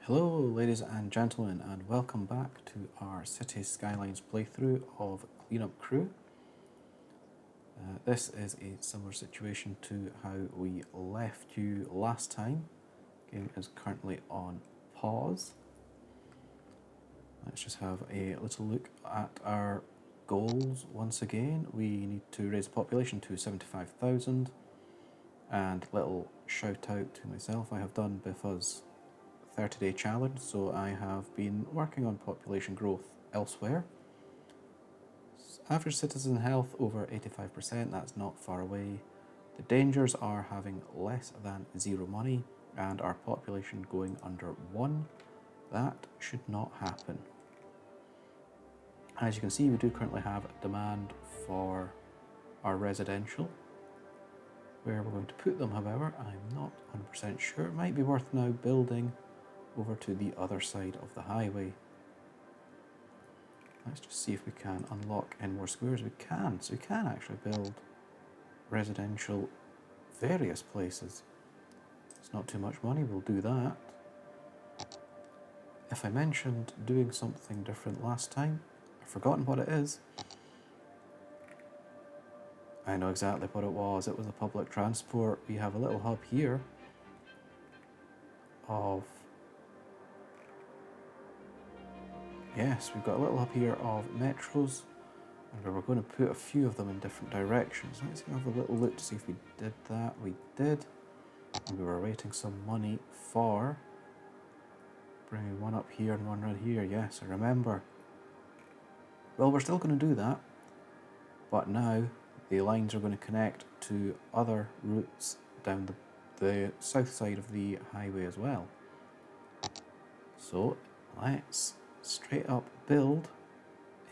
Hello ladies and gentlemen, and welcome back to our Cities Skylines playthrough of Cleanup Crew. This is a similar situation to how we left you last time. The game is currently on pause. Let's just have a little look at our goals once again. We need to raise the population to 75,000, and little shout out to myself, I have done Biffa's 30-day challenge, so I have been working on population growth elsewhere. Average citizen health over 85%, that's not far away. The dangers are having less than 0 money and our population going under 1. That should not happen. As you can see, we do currently have demand for our residential. Where we're going to put them, however, I'm not 100% sure. It might be worth now building over to the other side of the highway. Let's just see if we can unlock any more squares. We can, so we can actually build residential various places. It's not too much money, we'll do that. If I mentioned doing something different last time, I've forgotten what it is. I know exactly what it was the public transport. We have a little hub here of Yes, we've got a little hub here of metros, and we're going to put a few of them in different directions. Let's have a little look to see if we did that. We did, and we were waiting some money for bringing one up here and one right here. Yes, I remember. Well, we're still going to do that, but now the lines are going to connect to other routes down the south side of the highway as well. So let's straight up build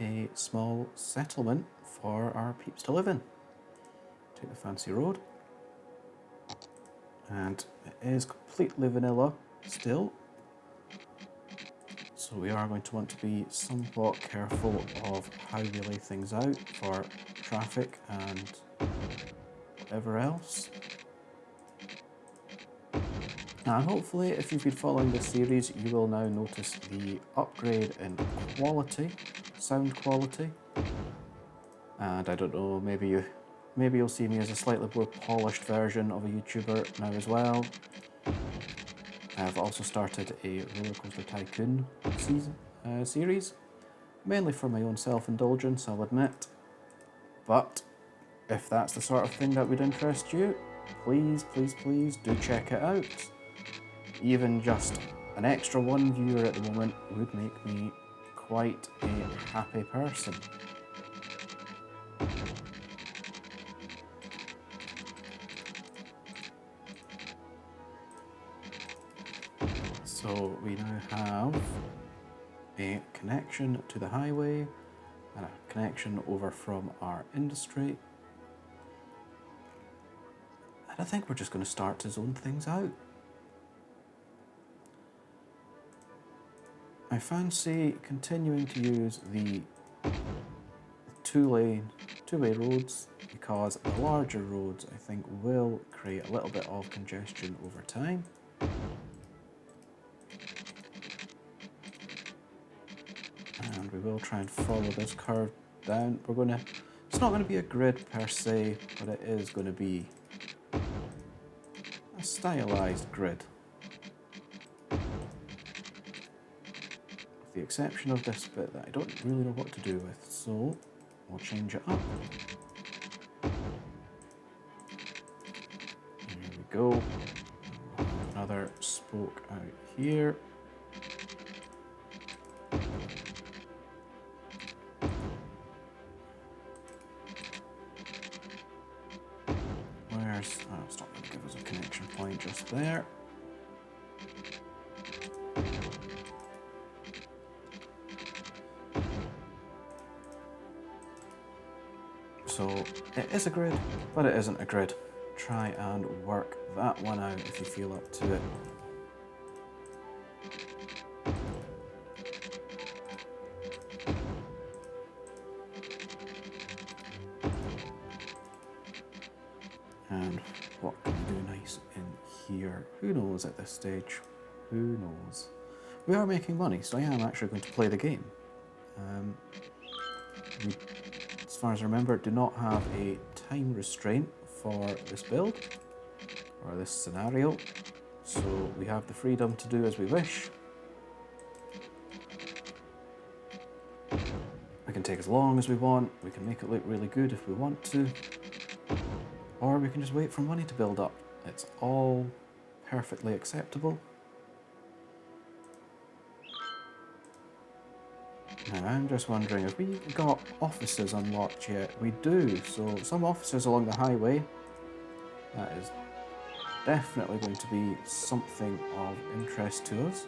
a small settlement for our peeps to live in. Take the fancy road, and it is completely vanilla still, so we are going to want to be somewhat careful of how we lay things out for traffic and whatever else. And hopefully, if you've been following this series, you will now notice the upgrade in quality, sound quality. And I don't know, maybe you'll see me as a slightly more polished version of a YouTuber now as well. I've also started a Roller Coaster Tycoon series, mainly for my own self-indulgence, I'll admit. But if that's the sort of thing that would interest you, please, please, please do check it out. Even just an extra 1 viewer at the moment would make me quite a happy person. So we now have a connection to the highway and a connection over from our industry. And I think we're just going to start to zone things out. I fancy continuing to use the two-way roads, because the larger roads I think will create a little bit of congestion over time. And we will try and follow this curve down. It's not going to be a grid per se, but it is going to be a stylized grid. With the exception of this bit that I don't really know what to do with, so we'll change it up. Here we go. Another spoke out here. It's not going to give us a connection point just there. So it is a grid, but it isn't a grid. Try and work that one out if you feel up to it. And what can we do nice in here? Who knows at this stage? Who knows? we are making money, so I am actually going to play the game. We, as far as I remember, do not have a time restraint for this build, or this scenario, so we have the freedom to do as we wish. We can take as long as we want, we can make it look really good if we want to, or we can just wait for money to build up. It's all perfectly acceptable. Now I'm just wondering, have we got offices unlocked yet? We do, so some offices along the highway. That is definitely going to be something of interest to us.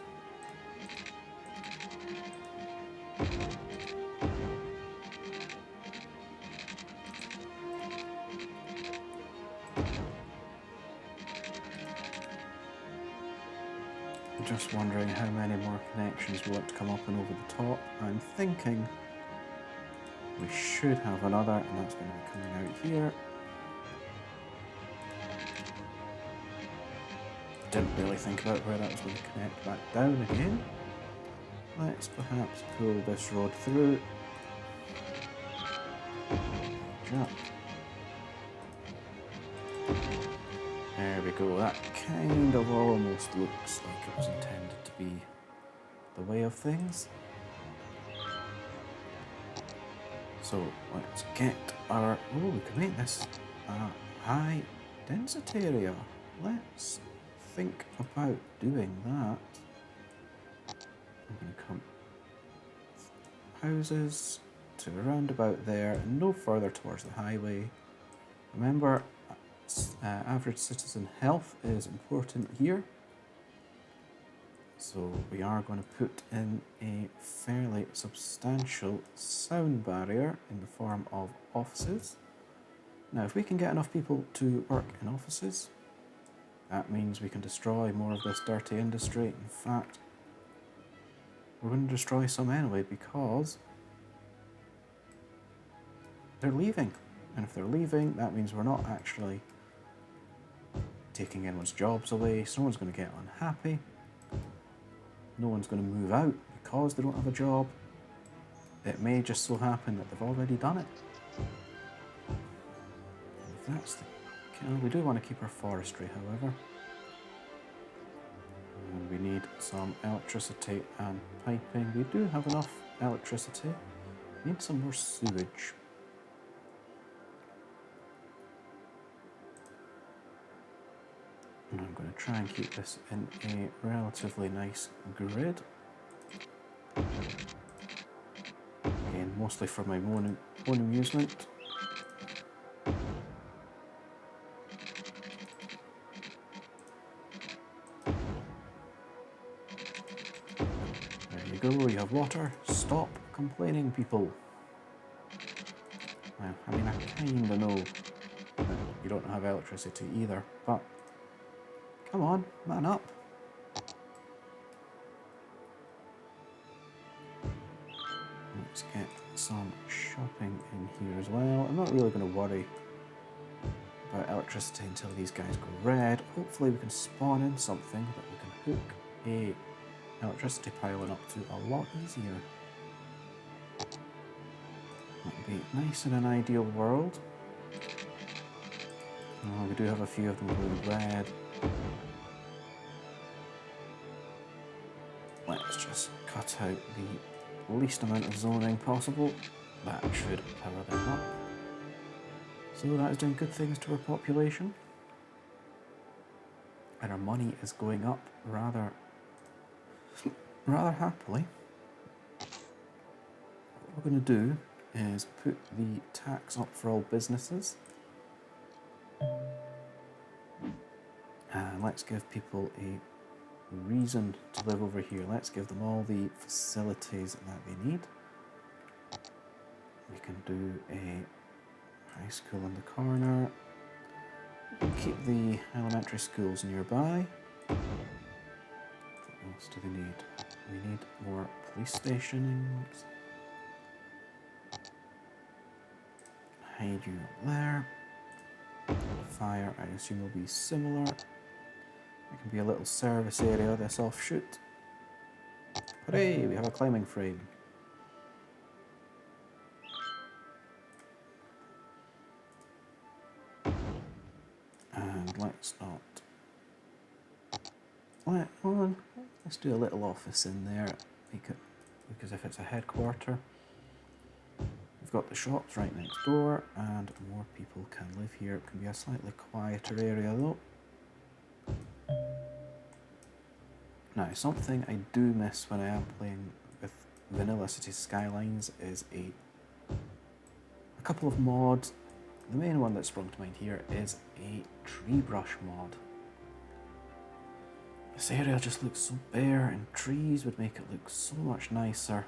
Just wondering how many more connections we want to come up and over the top. I'm thinking we should have another, and that's going to be coming out here. Didn't really think about where that was going to connect back down again. Let's perhaps pull this road through. Jump. There we go, that kind of almost looks like it was intended to be the way of things. So let's get our, oh, we can make this a high density area. Let's think about doing that. I'm going to come houses to around about there and no further towards the highway. Remember, average citizen health is important here, so we are going to put in a fairly substantial sound barrier in the form of offices. Now if we can get enough people to work in offices, that means we can destroy more of this dirty industry. In fact, we're going to destroy some anyway because they're leaving, and if they're leaving that means we're not actually taking anyone's jobs away, so no one's going to get unhappy. No one's going to move out because they don't have a job. It may just so happen that they've already done it. If that's the case, we do want to keep our forestry, however. And we need some electricity and piping. We do have enough electricity. We need some more sewage. And I'm going to try and keep this in a relatively nice grid. Again, mostly for my own amusement. There you go, you have water. Stop complaining, people. Well, I mean, I kind of know that you don't have electricity either, but come on, man up. Let's get some shopping in here as well. I'm not really going to worry about electricity until these guys go red. Hopefully we can spawn in something that we can hook a electricity pylon up to a lot easier. That would be nice in an ideal world. Oh, we do have a few of them going red. Let's just cut out the least amount of zoning possible. That should power them up. So that is doing good things to our population. And our money is going up rather happily. What we're going to do is put the tax up for all businesses. And let's give people a reason to live over here. Let's give them all the facilities that they need. We can do a high school in the corner. We can keep the elementary schools nearby. What else do they need? We need more police stations. Hide you up there. Fire, I assume, will be similar. It can be a little service area, this offshoot. Hooray, we have a climbing frame. And let's not... Let's do a little office in there, make it look as if it's a headquarter. We've got the shops right next door, and more people can live here. It can be a slightly quieter area though. Now, something I do miss when I am playing with vanilla Cities Skylines is a couple of mods. The main one that sprung to mind here is a tree brush mod. This area just looks so bare, and trees would make it look so much nicer.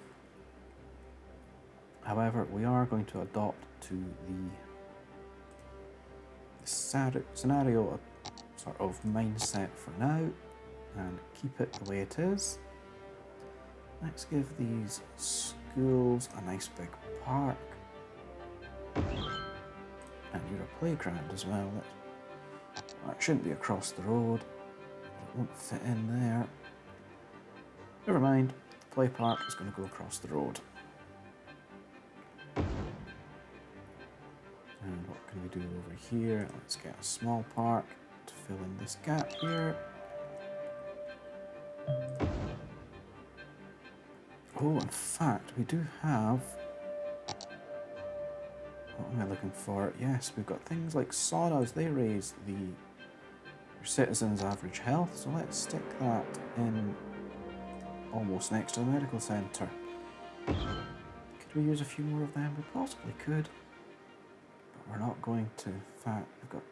However, we are going to adopt to the scenario sort of mindset for now and keep it the way it is. Let's give these schools a nice big park. And you're a playground as well. That shouldn't be across the road. It won't fit in there. Never mind, the play park is going to go across the road. And what can we do over here? Let's get a small park to fill in this gap here. Oh, in fact, we do have... What am I looking for? Yes, we've got things like saws. They raise the citizens' average health, so let's stick that in almost next to the medical centre. Could we use a few more of them? We possibly could, but we're not going to. In fact, we've got...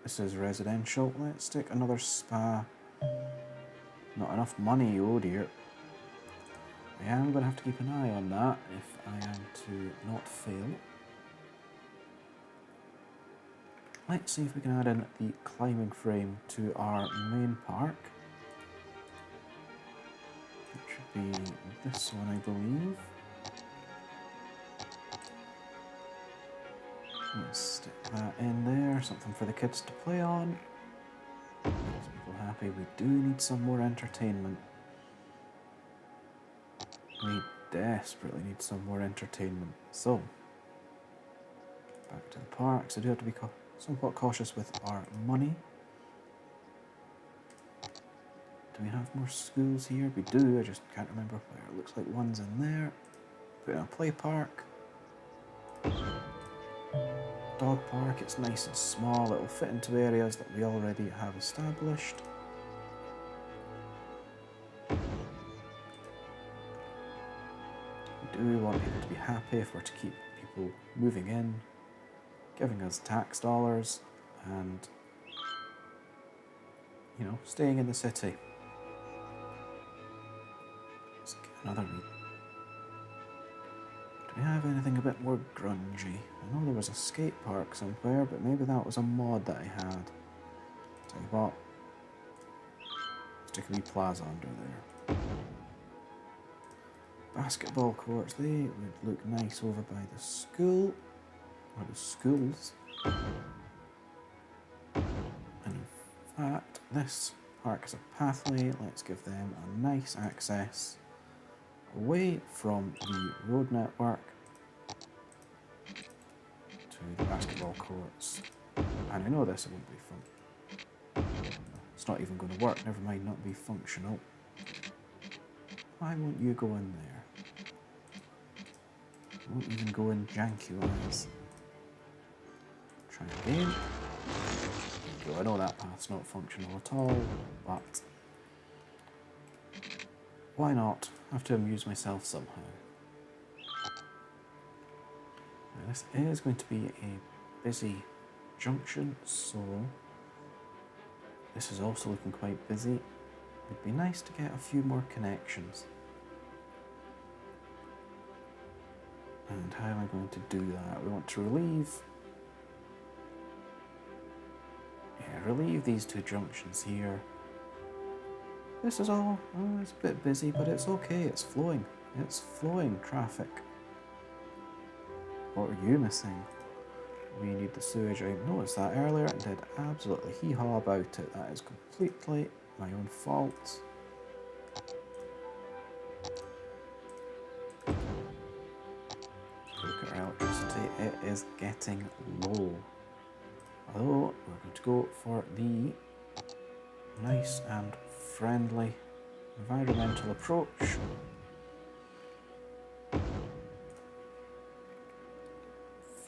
This is residential. Let's stick another spa. Not enough money, oh dear. I am going to have to keep an eye on that if I am to not fail. Let's see if we can add in the climbing frame to our main park. It should be this one, I believe. Let's stick that in there, something for the kids to play on. Makes people happy. We do need some more entertainment. We desperately need some more entertainment. So, back to the parks. I do have to be somewhat cautious with our money. Do we have more schools here? We do, I just can't remember where. It looks like one's in there. Put in a play park. Dog park, it's nice and small. It will fit into areas that we already have established. We do want people to be happy if we're to keep people moving in, giving us tax dollars, and, you know, staying in the city. Let's get another read. Do we have anything a bit more grungy? I know there was a skate park somewhere, but maybe that was a mod that I had. Tell you what, stick a wee plaza under there. Basketball courts, they would look nice over by the school. Or the schools. And in fact, this park is a pathway. Let's give them a nice access away from the road network to the basketball courts. And I know this won't be fun. It's not even going to work, never mind not be functional. Why won't you go in there? You won't even go in janky-wise. Try again. I know that path's not functional at all, but why not? I have to amuse myself somehow. Now, this is going to be a busy junction, so this is also looking quite busy. It'd be nice to get a few more connections. And how am I going to do that? We want to relieve these two junctions here. This is all, it's a bit busy, but it's okay, it's flowing. It's flowing traffic. What are you missing? We need the sewage. I noticed that earlier and did absolutely hee-haw about it. That is completely my own fault. for electricity. It is getting low. Although we're going to go for the nice and friendly environmental approach.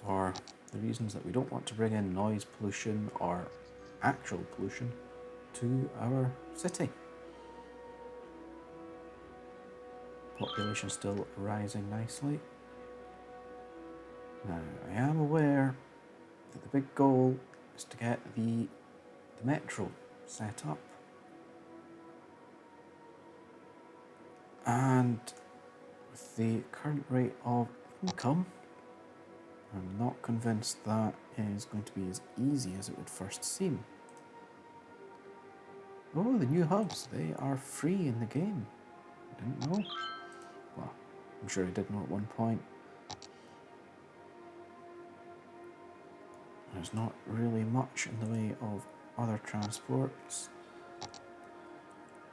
For the reasons that we don't want to bring in noise pollution or actual pollution to our city. Population still rising nicely. Now, I am aware that the big goal is to get the metro set up. And with the current rate of income, I'm not convinced that is going to be as easy as it would first seem. Oh, the new hubs, they are free in the game. I didn't know. Well, I'm sure I did know at one point. There's not really much in the way of other transports.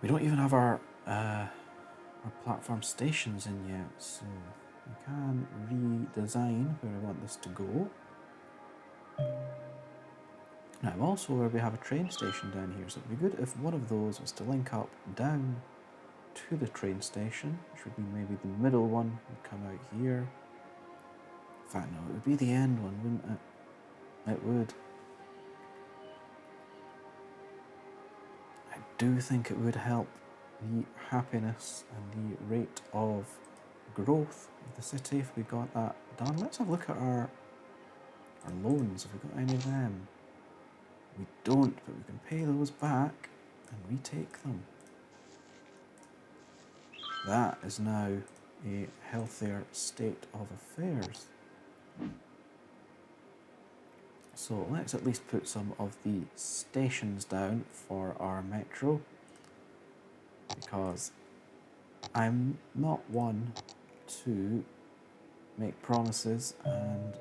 We don't even have our platform stations in yet, so we can redesign where I want this to go. Now, I'm also aware we have a train station down here, so it'd be good if one of those was to link up down to the train station, which would mean maybe the middle one would come out here. In fact, no, it would be the end one, wouldn't it? It would. I do think it would help the happiness and the rate of growth of the city if we got that done. Let's have a look at our loans. Have we got any of them? We don't, but we can pay those back and retake them. That is now a healthier state of affairs. So let's at least put some of the stations down for our metro, because I'm not one to make promises and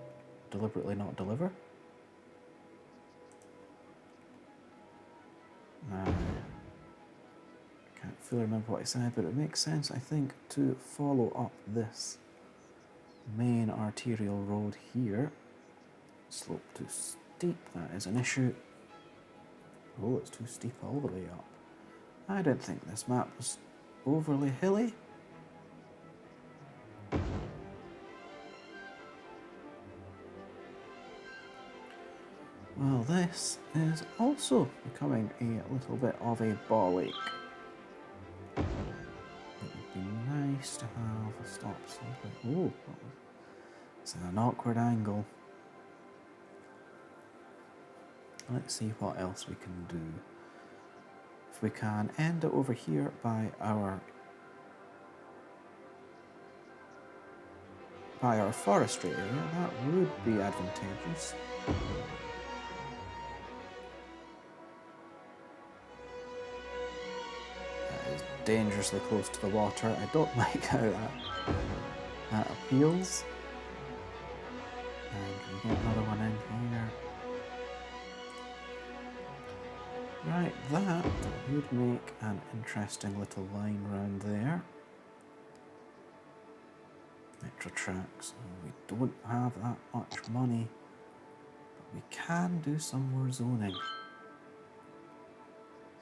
deliberately not deliver. Now, I can't fully remember what I said, but it makes sense, I think, to follow up this main arterial road here. Slope too steep, that is an issue. Oh, it's too steep all the way up. I don't think this map was overly hilly. Well, this is also becoming a little bit of a ball ache. It would be nice to have a stop something. Oh, it's an awkward angle. Let's see what else we can do. If we can end it over here by our forestry area, that would be advantageous. That is dangerously close to the water. I don't like how that appeals. And we get another one in here. Right, that would make an interesting little line round there. Metro tracks. We don't have that much money, but we can do some more zoning.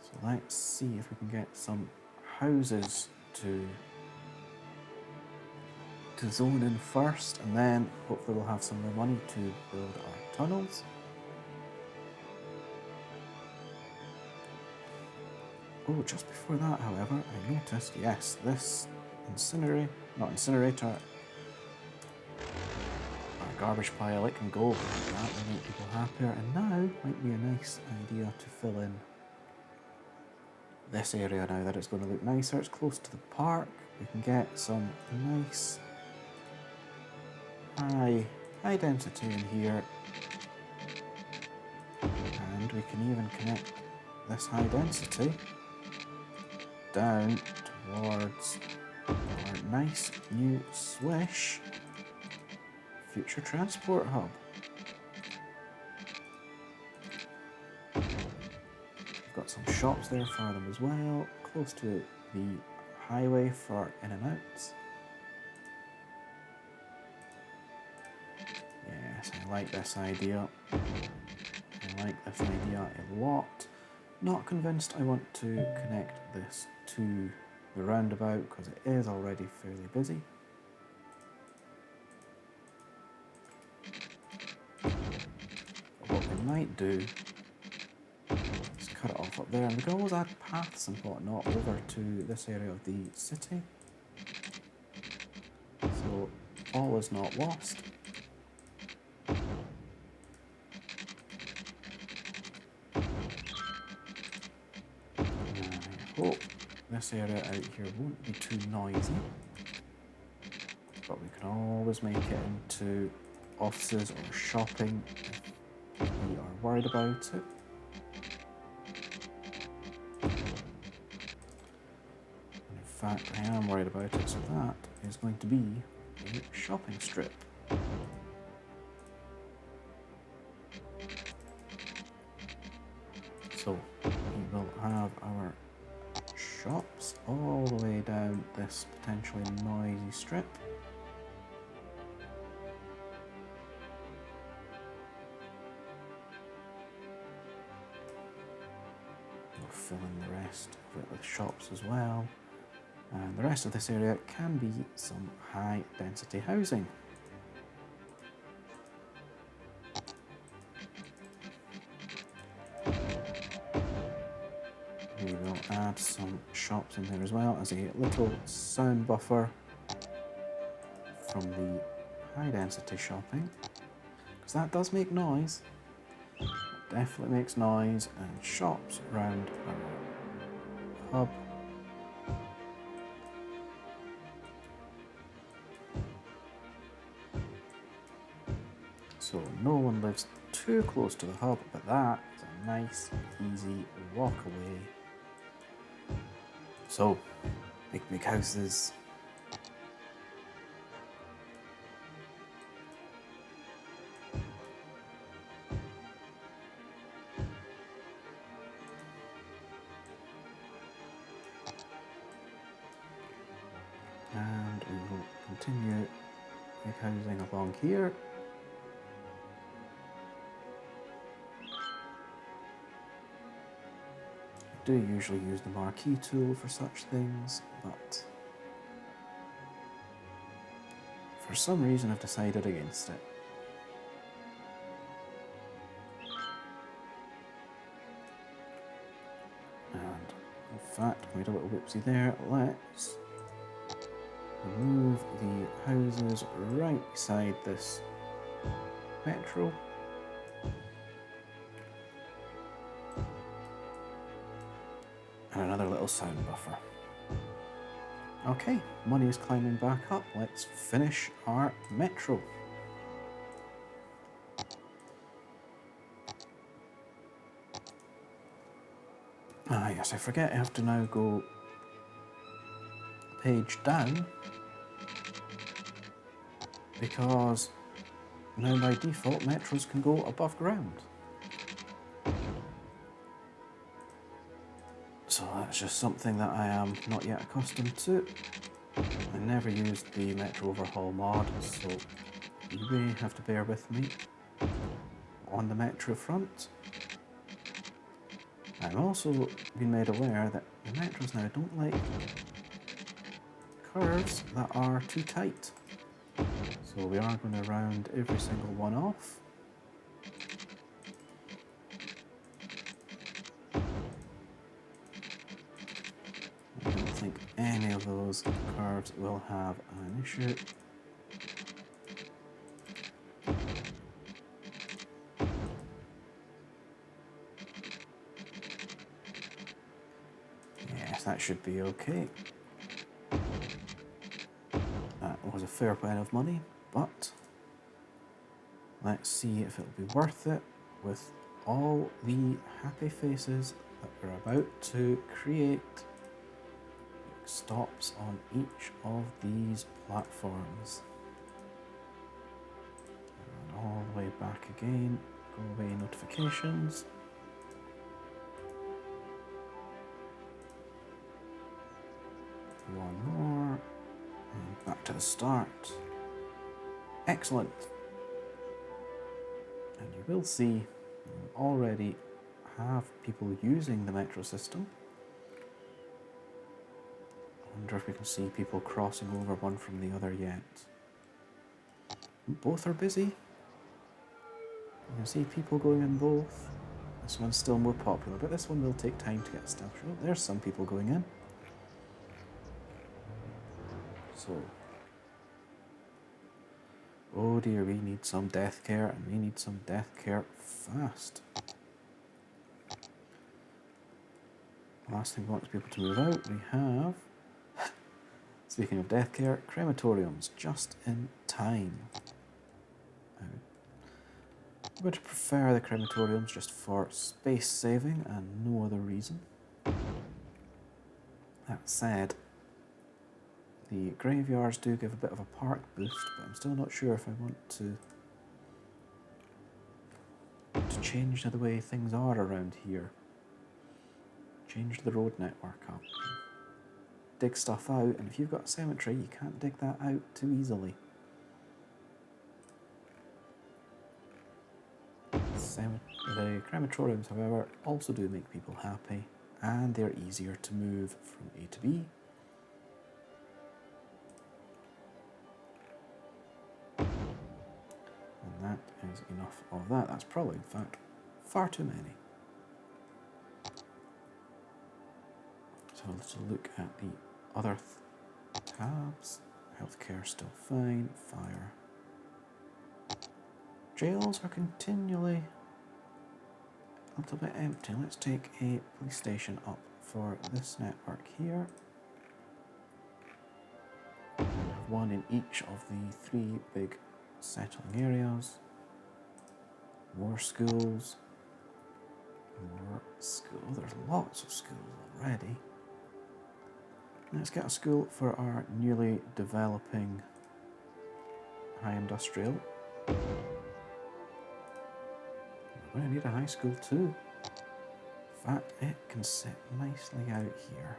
So let's see if we can get some houses to zone in first, and then hopefully we'll have some more money to build our tunnels. Oh, just before that, however, I noticed, yes, this not incinerator, our garbage pile, it can go. That will make people happier, and now might be a nice idea to fill in this area now that it's going to look nicer. It's close to the park. We can get some nice high density in here, and we can even connect this high density down towards our nice new Swish future transport hub. We've got some shops there for them as well, close to the highway for in and outs. Yes, I like this idea. I like this idea a lot. Not convinced I want to connect this to the roundabout because it is already fairly busy. But what we might do is cut it off up there, and we can always add paths and whatnot over to this area of the city. So all is not lost. I hope this area out here won't be too noisy, but we can always make it into offices or shopping if we are worried about it. And in fact, I am worried about it, so that is going to be a shopping strip. So we will have our shops all the way down this potentially noisy strip. We'll fill in the rest of it with shops as well. And the rest of this area can be some high density housing. We will add some shops in there as well as a little sound buffer from the high density shopping, because that does make noise. It definitely makes noise, and shops around our hub. So no one lives too close to the hub, but that is a nice, easy walk away. So, big houses. And we will continue big housing along here. I do usually use the marquee tool for such things, but for some reason I've decided against it. And in fact, I made a little whoopsie there. Let's remove the houses right beside this metro. And another little sound buffer. Okay, money is climbing back up. Let's finish our metro. Ah yes, I forget I have to now go page down, because now by default metros can go above ground. So that's just something that I am not yet accustomed to. I never used the Metro Overhaul mod, so you may have to bear with me on the Metro front. I'm also been made aware that the Metros now don't like curves that are too tight. So we are going to round every single one off. I don't think any of those curves will have an issue. Yes, that should be okay. That was a fair bit of money, but let's see if it'll be worth it with all the happy faces that we're about to create. Stops on each of these platforms. And all the way back again, go away notifications. One more, and back to the start. Excellent. you will see you already have people using the metro system. I wonder if we can see people crossing over one from the other yet. Both are busy. You can see people going in both. This one's still more popular, but this one will take time to get established. Oh, there's some people going in. So, oh dear, we need some death care, and we need some death care fast. The last thing we want is people to move out. We have, speaking of death care, crematoriums, just in time. I would prefer the crematoriums just for space saving and no other reason. That said, the graveyards do give a bit of a park boost, but I'm still not sure if I want to change the way things are around here. Change the road network up. Dig stuff out, and if you've got a cemetery, you can't dig that out too easily. The crematoriums, however, also do make people happy, and they're easier to move from A to B. And that is enough of that. That's probably, in fact, far too many. So let's look at the other tabs. Healthcare still fine. Fire. Jails are continually a little bit empty. Let's take a police station up for this network here. We have one in each of the 3 big settling areas. More schools. More school. There's lots of schools already. Let's get a school for our newly developing high industrial. We're going to need a high school too. In fact, it can sit nicely out here.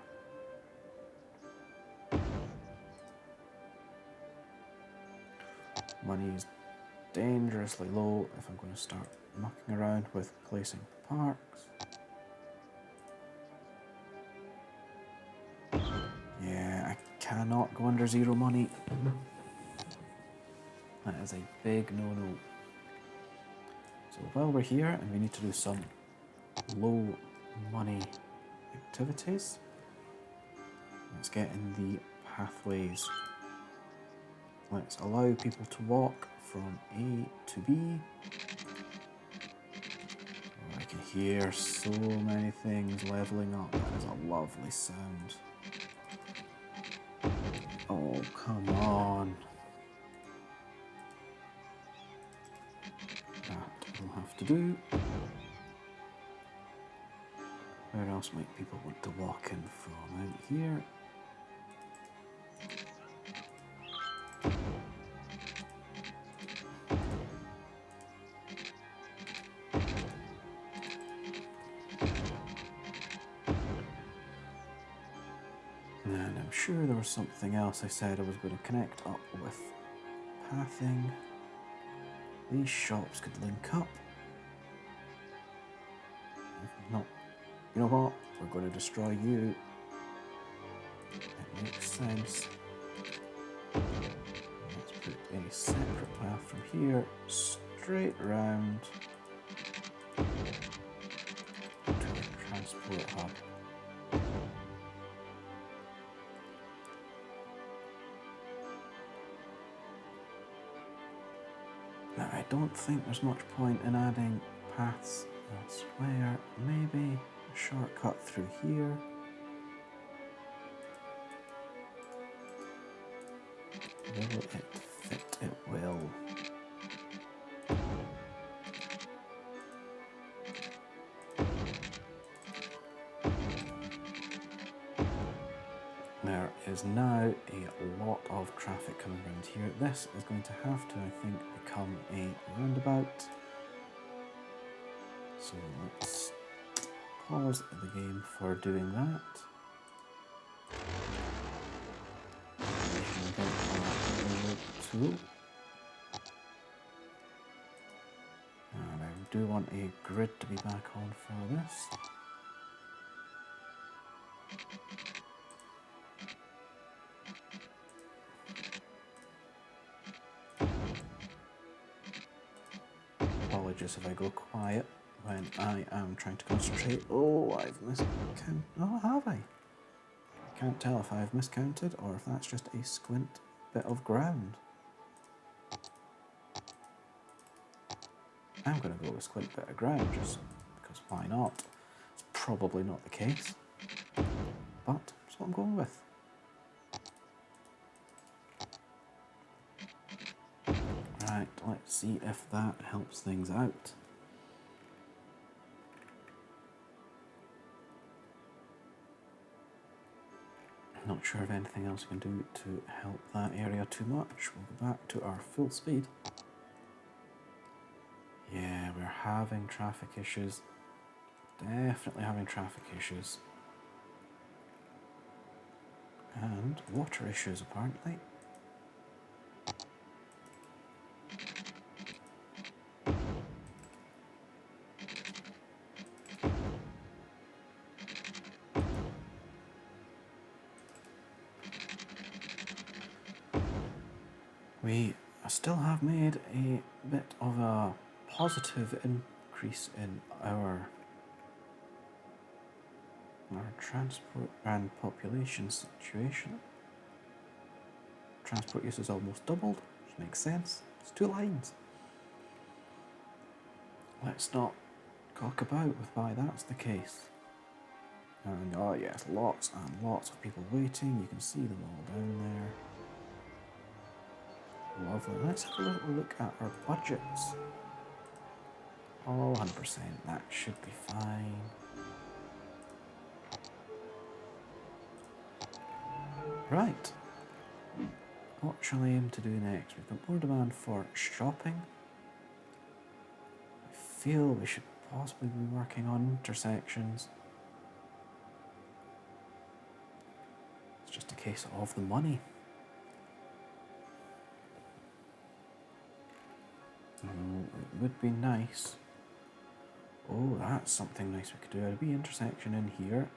Money is dangerously low if I'm going to start mucking around with placing parks. Yeah, I cannot go under 0 money. That is a big no-no. So while we're here and we need to do some low money activities, let's get in the pathways. Let's allow people to walk from A to B. Oh, I can hear so many things leveling up. That is a lovely sound. Oh, come on. That will have to do. Where else might people want to walk in from? Out here. And I'm sure there was something else I said I was going to connect up with. Pathing. These shops could link up. No. You know what? We're going to destroy you. It makes sense. Let's put a separate path from here straight round to the transport hub. Now, I don't think there's much point in adding paths elsewhere. Maybe a shortcut through here. Will it fit? It will. There is now a lot of traffic coming around here. This is going to have to, I think, become a roundabout. So let's pause the game for doing that. We can get our tool. And I do want a grid to be back on for this. Apologies if I go quiet when I am trying to concentrate. Oh, I've miscounted. Oh, have I? I can't tell if I've miscounted or if that's just a squint bit of ground. I'm going to go with squint bit of ground just because why not? It's probably not the case, but that's what I'm going with. Right, let's see if that helps things out. Not sure of anything else we can do to help that area too much. We'll go back to our full speed. Yeah, we're having traffic issues. Definitely having traffic issues. And water issues, apparently. We still have made a bit of a positive increase in our transport and population situation. Transport use is almost doubled, which makes sense. It's 2 lines. Let's not cock about with why that's the case. And oh yes, lots and lots of people waiting. You can see them all down there. Lovely. Let's have a little look at our budgets. Oh, 100%. That should be fine. Right. What shall I aim to do next? We've got more demand for shopping. I feel we should possibly be working on intersections. It's just a case of the money. It would be nice. Oh, that's something nice we could do. A wee intersection in here,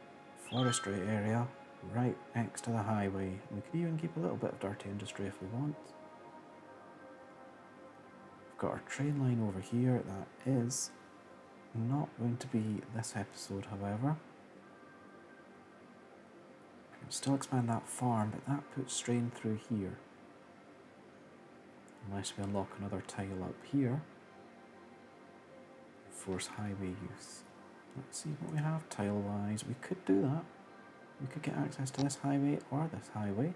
forestry area, right next to the highway. We could even keep a little bit of dirty industry if we want. We've got our train line over here. That is not going to be this episode, however. We can still expand that farm, but that puts strain through here. Unless we unlock another tile up here. Force highway use. Let's see what we have tile-wise. We could do that. We could get access to this highway or this highway.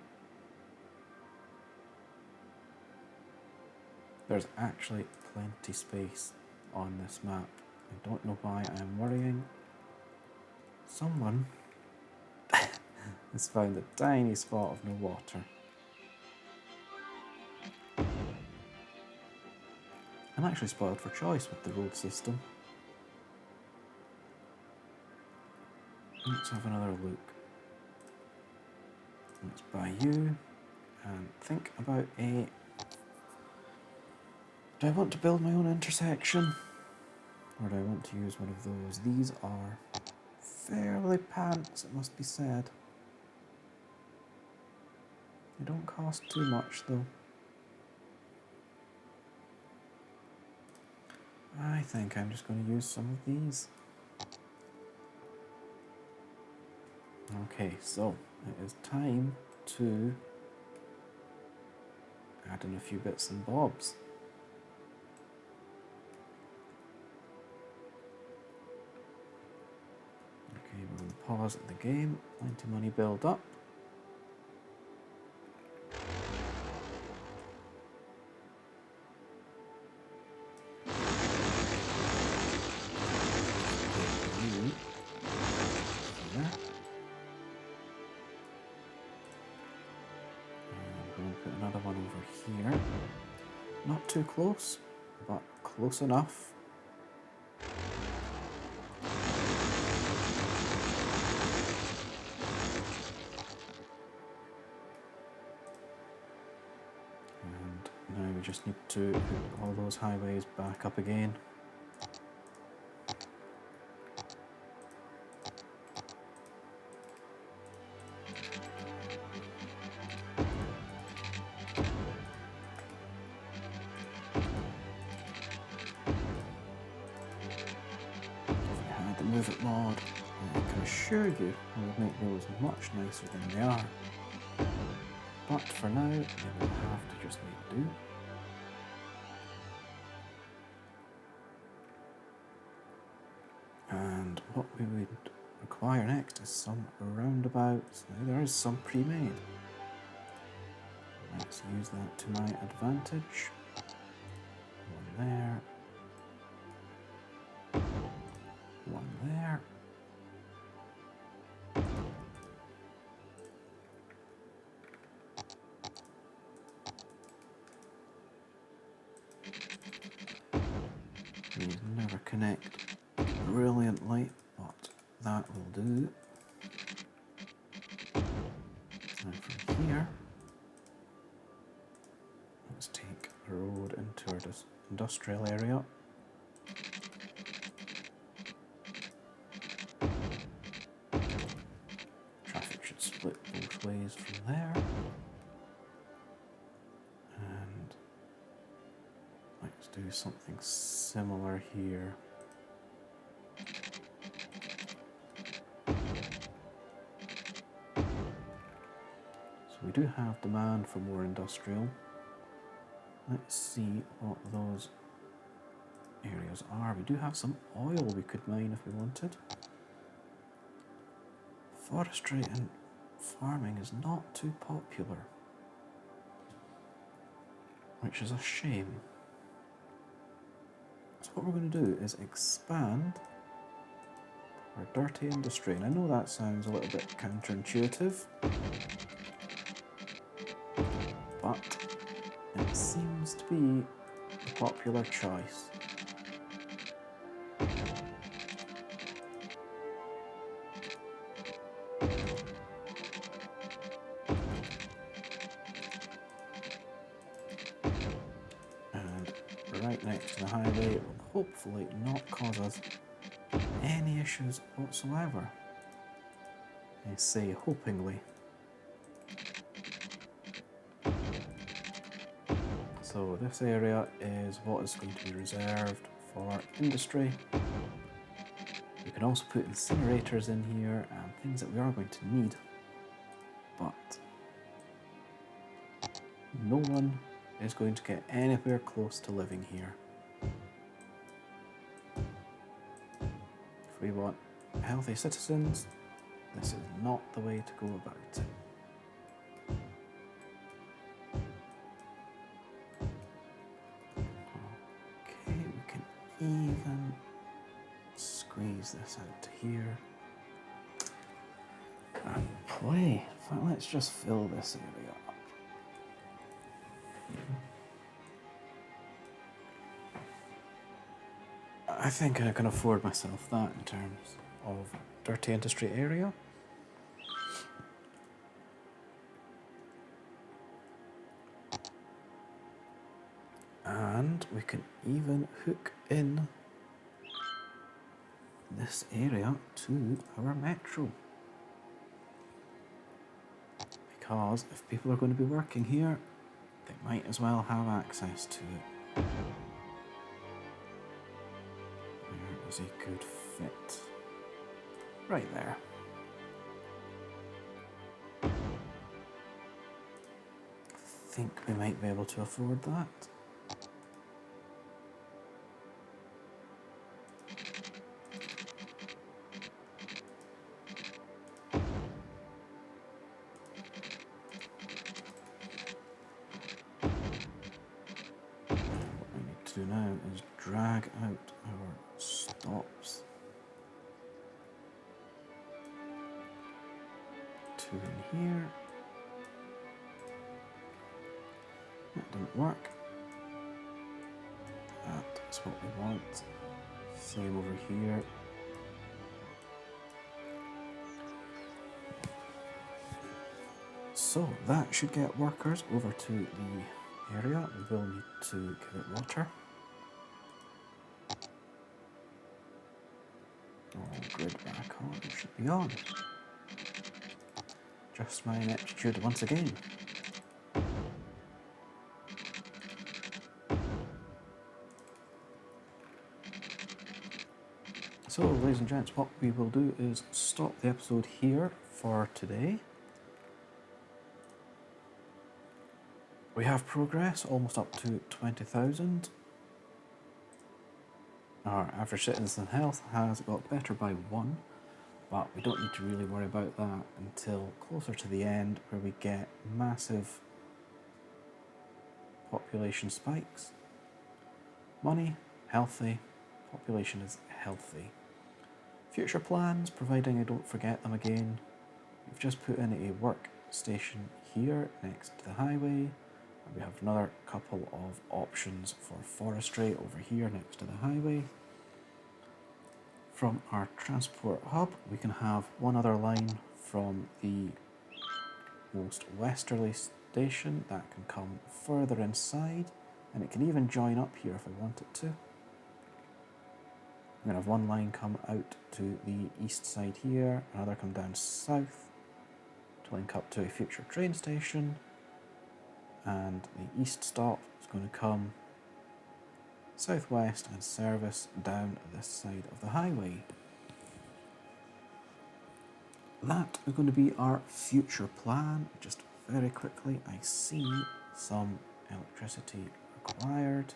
There's actually plenty space on this map. I don't know why I'm worrying. Someone has found a tiny spot of no water. I'm actually spoiled for choice with the road system. Let's have another look. Let's buy you and think about a... Do I want to build my own intersection? Or do I want to use one of those? These are fairly pants, it must be said. They don't cost too much though. I think I'm just going to use some of these. Okay, so it is time to add in a few bits and bobs. Okay, we're going to pause the game, plenty of money build up. Not too close, but close enough. And now we just need to put all those highways back up again. Move It mod. I can assure you I will make those much nicer than they are. But for now, they will have to just make do. And what we would require next is some roundabouts. Now there is some pre-made. Let's use that to my advantage. One there. One there. These never connect brilliantly, but that will do. Now from here, let's take a road into our industrial area. Traffic should split both ways from there. And let's do something similar here. So we do have demand for more industrial. Let's see what those areas are. We do have some oil we could mine if we wanted. Forestry and farming is not too popular, which is a shame. So what we're going to do is expand our dirty industry. And I know that sounds a little bit counterintuitive, but it seems to be a popular choice. And right next to the highway, it will hopefully not cause us any issues whatsoever. I say hopingly. So this area is what is going to be reserved for industry. We can also put incinerators in here and things that we are going to need, but no one is going to get anywhere close to living here. If we want healthy citizens, this is not the way to go about it. Okay, we can even squeeze this out to here. And play. In fact, let's just fill this area up. I think I can afford myself that in terms of dirty industry area. And we can even hook in this area to our metro. Because if people are going to be working here, they might as well have access to it. Where is a good fit? Right there. I think we might be able to afford that. Do now is drag out our stops. 2 in here. That didn't work. That's what we want. Same over here. So that should get workers over to the area. We will need to give it water. Grid back on, it should be on. Just my ineptitude once again. So So, ladies and gents, what we will do is stop the episode here for today. We have progress, almost up to 20,000. Our average citizen health has got better by 1, but we don't need to really worry about that until closer to the end, where we get massive population spikes. Money, healthy. Population is healthy. Future plans, providing I don't forget them again. We've just put in a workstation here next to the highway. And we have another couple of options for forestry over here next to the highway. From our transport hub, we can have one other line from the most westerly station that can come further inside, and it can even join up here if I want it to. I'm going to have one line come out to the east side here, another come down south to link up to a future train station, and the east stop is going to come southwest and service down this side of the highway. That is going to be our future plan. Just very quickly, I see some electricity required.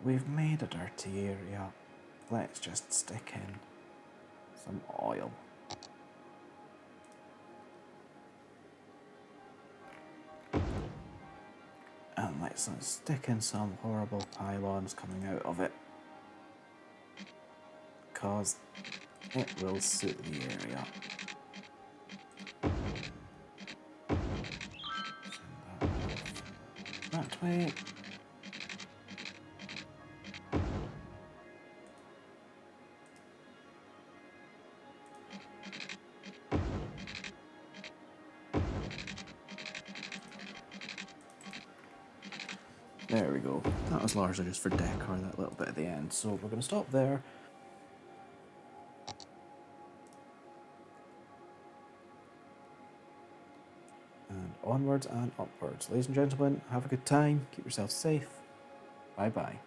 We've made a dirty area. Let's just stick in some oil. And let's stick in some horrible pylons coming out of it, because it will suit the area. Send that way. There we go. That was largely just for decor, that little bit at the end. So we're going to stop there. And onwards and upwards. Ladies and gentlemen, have a good time. Keep yourself safe. Bye-bye.